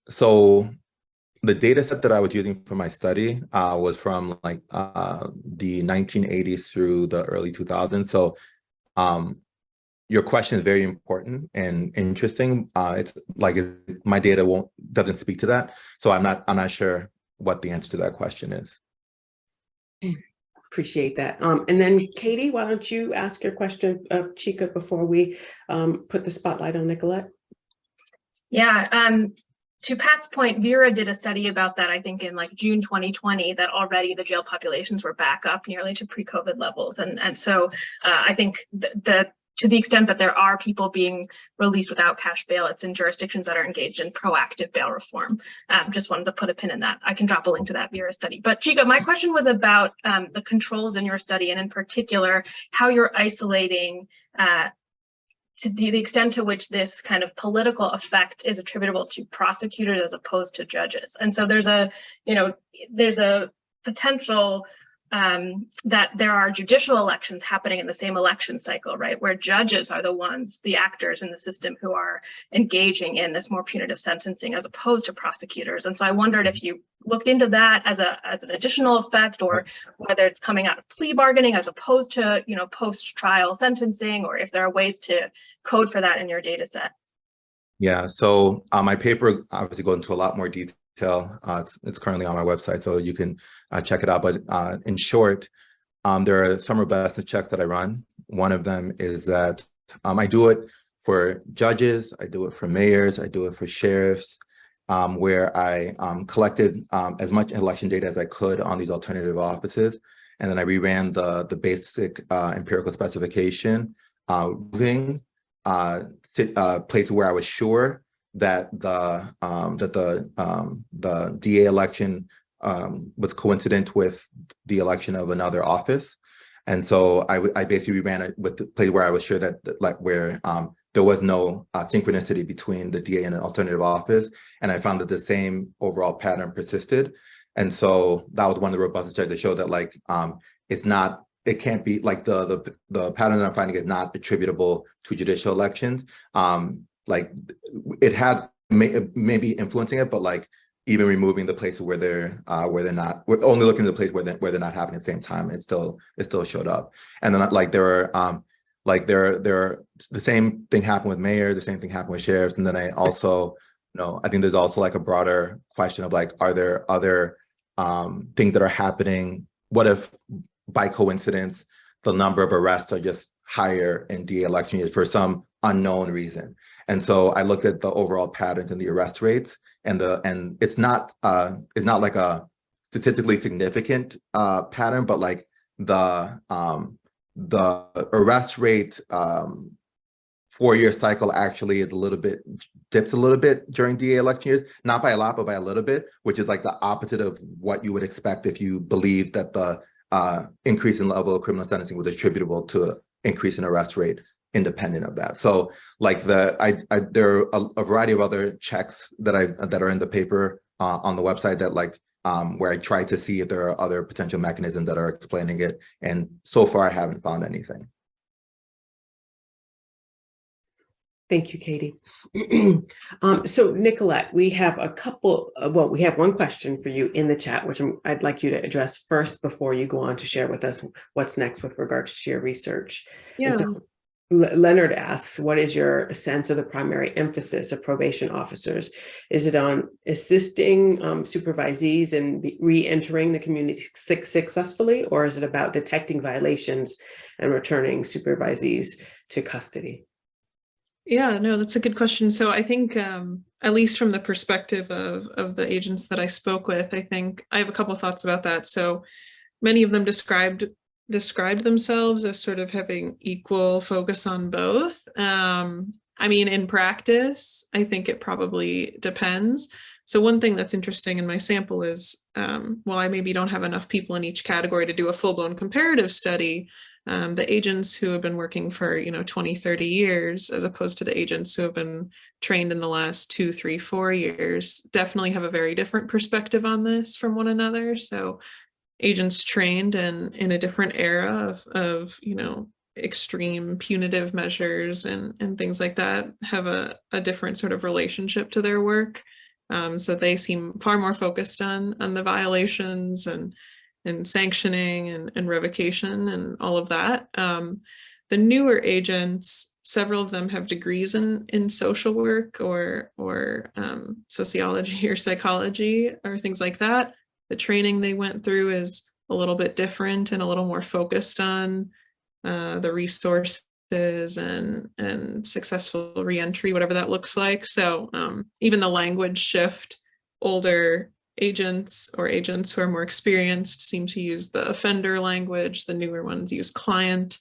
So the data set that I was using for my study was from like the 1980s through the early 2000s. So your question is very important and interesting. It's like my data doesn't speak to that. So I'm not sure what the answer to that question is. Appreciate that. And then Katie, why don't you ask your question of Chika before we put the spotlight on Nicolette? Yeah, to Pat's point, Vera did a study about that, I think in like June 2020, that already the jail populations were back up nearly to pre-COVID levels. And so I think to the extent that there are people being released without cash bail, it's in jurisdictions that are engaged in proactive bail reform. Just wanted to put a pin in that. I can drop a link to that Vera study. But Chika, my question was about the controls in your study, and in particular, how you're isolating to the extent to which this kind of political effect is attributable to prosecutors as opposed to judges. And so there's a potential that there are judicial elections happening in the same election cycle, right, where judges are the ones, the actors in the system who are engaging in this more punitive sentencing as opposed to prosecutors. And so I wondered if you looked into that as an additional effect, or whether it's coming out of plea bargaining as opposed to, you know, post-trial sentencing, or if there are ways to code for that in your data set. Yeah, so my paper obviously goes into a lot more detail. It's currently on my website, so you can check it out. But in short, there are some robustness checks that I run. One of them is that I do it for judges, I do it for mayors, I do it for sheriffs, where I collected as much election data as I could on these alternative offices. And then I reran the basic empirical specification, moving places where I was sure that the DA election was coincident with the election of another office. And so I basically ran it with the place where I was sure that where there was no synchronicity between the DA and an alternative office. And I found that the same overall pattern persisted. And so that was one of the robustness checks that showed that it can't be like the pattern that I'm finding is not attributable to judicial elections. Like it had maybe influencing it, but like even removing the places where they're not, we're only looking at the place where they're not happening at the same time, it still showed up. And then like there are the same thing happened with mayor, the same thing happened with sheriffs. And then I also, I think there's also like a broader question of like, are there other things that are happening? What if by coincidence, the number of arrests are just higher in DA election years for some unknown reason? And so I looked at the overall patterns in the arrest rates, and it's not like a statistically significant pattern, but like the arrest rate 4-year cycle actually is dips a little bit during DA election years, not by a lot, but by a little bit, which is like the opposite of what you would expect if you believe that the increase in level of criminal sentencing was attributable to increase in arrest rate independent of that. So like there are a variety of other checks that are in the paper on the website that like where I try to see if there are other potential mechanisms that are explaining it. And so far I haven't found anything. Thank you, Katie. So Nicolette, we have we have one question for you in the chat, which I'd like you to address first before you go on to share with us what's next with regards to your research. Yeah. So Leonard asks, what is your sense of the primary emphasis of probation officers? Is it on assisting supervisees in re-entering the community successfully, or is it about detecting violations and returning supervisees to custody? Yeah, no, that's a good question. So I think, at least from the perspective of the agents that I spoke with, I think I have a couple of thoughts about that. So many of them described themselves as sort of having equal focus on both. I mean, in practice, I think it probably depends. So one thing that's interesting in my sample is, while I maybe don't have enough people in each category to do a full-blown comparative study, the agents who have been working for 20, 30 years, as opposed to the agents who have been trained in the last 2, 3, 4 years, definitely have a very different perspective on this from one another. So agents trained in a different era of extreme punitive measures and things like that have a different sort of relationship to their work. So they seem far more focused on the violations and sanctioning and revocation and all of that. The newer agents, several of them have degrees in social work or sociology or psychology or things like that. The training they went through is a little bit different and a little more focused on the resources and successful reentry, whatever that looks like. So even the language shift, older agents or agents who are more experienced seem to use the offender language. The newer ones use client.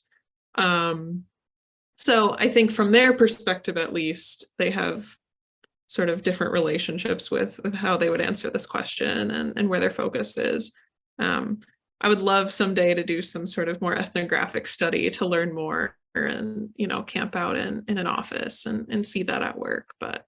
So I think from their perspective, at least, they have sort of different relationships with how they would answer this question and where their focus is. I would love someday to do some sort of more ethnographic study to learn more and, camp out in an office and see that at work. But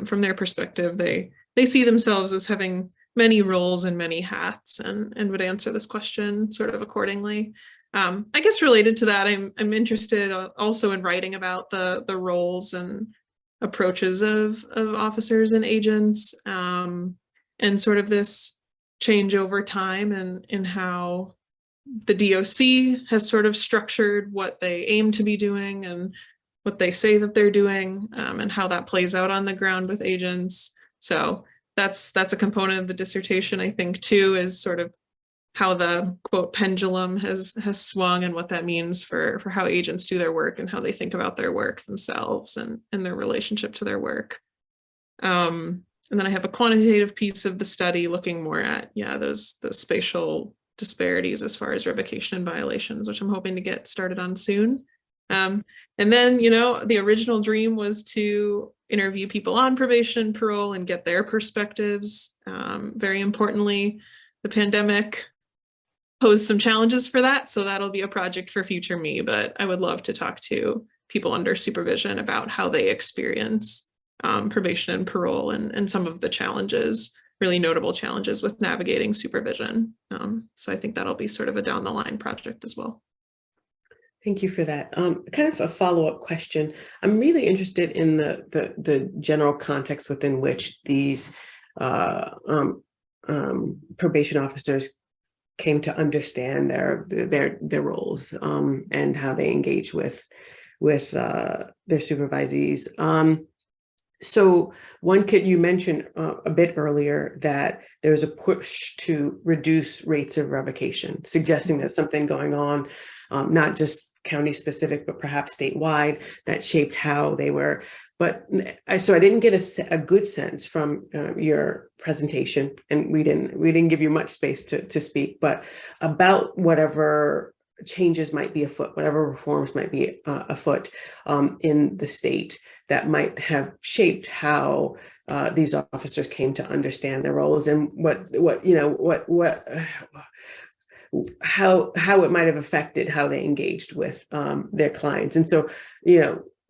from their perspective, they see themselves as having many roles and many hats, and would answer this question sort of accordingly. I guess related to that, I'm interested also in writing about the roles and approaches of officers and agents, and sort of this change over time and how the DOC has sort of structured what they aim to be doing and what they say that they're doing, and how that plays out on the ground with agents. So that's a component of the dissertation, I think, too, is sort of how the quote pendulum has swung and what that means for how agents do their work and how they think about their work themselves and their relationship to their work. And then I have a quantitative piece of the study looking more at, those spatial disparities as far as revocation and violations, which I'm hoping to get started on soon. And then, the original dream was to interview people on probation, parole, and get their perspectives. Very importantly, the pandemic posed some challenges for that, so that'll be a project for future me, but I would love to talk to people under supervision about how they experience probation and parole and some of the challenges, really notable challenges with navigating supervision. So I think that'll be sort of a down the line project as well. Thank you for that. Kind of a follow-up question. I'm really interested in the general context within which these probation officers came to understand their roles and how they engage with their supervisees. So you mentioned a bit earlier that there's a push to reduce rates of revocation, suggesting there's something going on, not just county specific, but perhaps statewide, that shaped how they were. But so I didn't get a good sense from your presentation, and we didn't give you much space to speak, but about whatever changes might be afoot, whatever reforms might be afoot in the state that might have shaped how these officers came to understand their roles, and how it might have affected how they engaged with their clients. And so,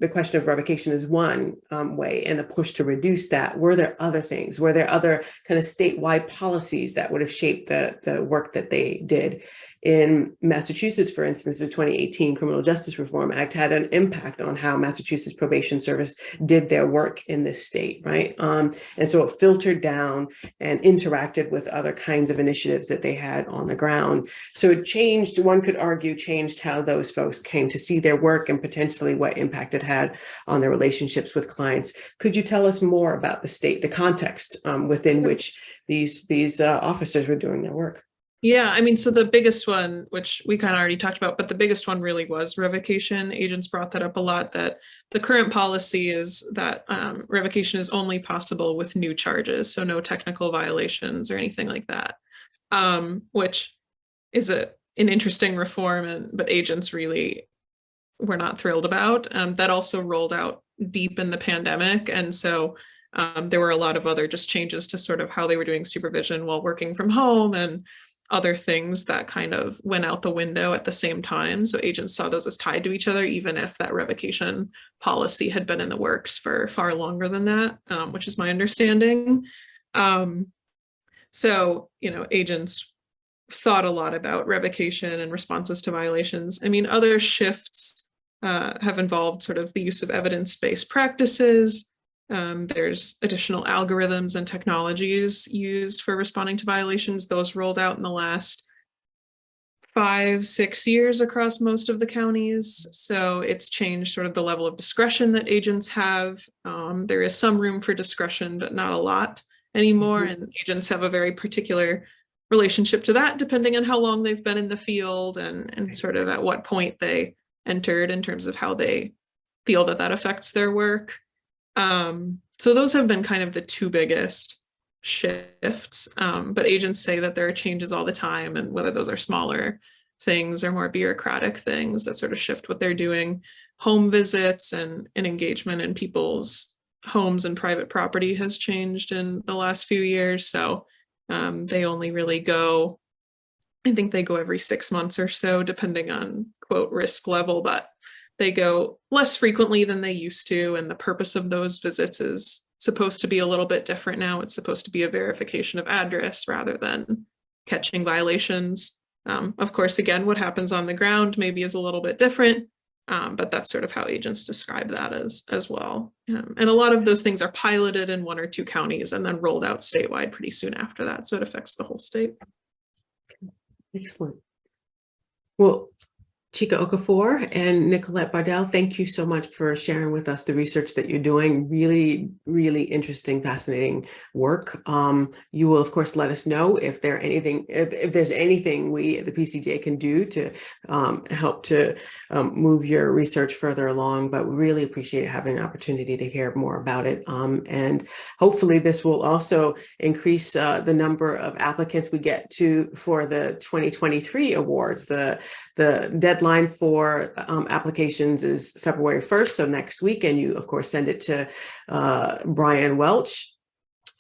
the question of revocation is one way, and the push to reduce that. Were there other things? Were there other kind of statewide policies that would have shaped the work that they did? In Massachusetts, for instance, the 2018 Criminal Justice Reform Act had an impact on how Massachusetts Probation Service did their work in this state, right? And so it filtered down and interacted with other kinds of initiatives that they had on the ground. So it changed, one could argue, changed how those folks came to see their work and potentially what impact it had on their relationships with clients. Could you tell us more about the context within which these officers were doing their work? Yeah, so the biggest one, which we kind of already talked about, but the biggest one really was revocation. Agents brought that up a lot, that the current policy is that revocation is only possible with new charges, so no technical violations or anything like that, which is an interesting reform, but agents really were not thrilled about. That also rolled out deep in the pandemic, and so there were a lot of other just changes to sort of how they were doing supervision while working from home and other things that kind of went out the window at the same time. So agents saw those as tied to each other, even if that revocation policy had been in the works for far longer than that, which is my understanding. So, agents thought a lot about revocation and responses to violations. Other shifts have involved sort of the use of evidence-based practices. There's additional algorithms and technologies used for responding to violations. Those rolled out in the last 5-6 years across most of the counties. So it's changed sort of the level of discretion that agents have. There is some room for discretion, but not a lot anymore. Mm-hmm. And agents have a very particular relationship to that, depending on how long they've been in the field and sort of at what point they entered in terms of how they feel that affects their work. So those have been kind of the two biggest shifts, but agents say that there are changes all the time, and whether those are smaller things or more bureaucratic things that sort of shift what they're doing. Home visits and engagement in people's homes and private property has changed in the last few years. So they only really go, I think they go every 6 months or so, depending on quote risk level, but they go less frequently than they used to, and the purpose of those visits is supposed to be a little bit different now. It's supposed to be a verification of address rather than catching violations. Of course, again, what happens on the ground maybe is a little bit different, but that's sort of how agents describe that as well. And a lot of those things are piloted in 1 or 2 counties and then rolled out statewide pretty soon after that. So it affects the whole state. Excellent. Well, Chika Okafor and Nicolette Bardele, thank you so much for sharing with us the research that you're doing. Really, really interesting, fascinating work. You will, of course, let us know if there's anything we at the PCJ can do to help to move your research further along, but we really appreciate having an opportunity to hear more about it. And hopefully this will also increase the number of applicants we get for the 2023 awards. The deadline for applications is February 1st, so next week, and you, of course, send it to Brian Welch,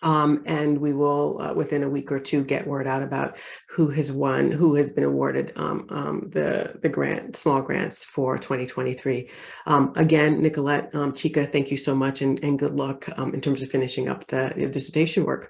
and we will, within a week or 2, get word out about who has been awarded the small grants for 2023. Again, Nicolette, Chika, thank you so much, and good luck in terms of finishing up the dissertation work.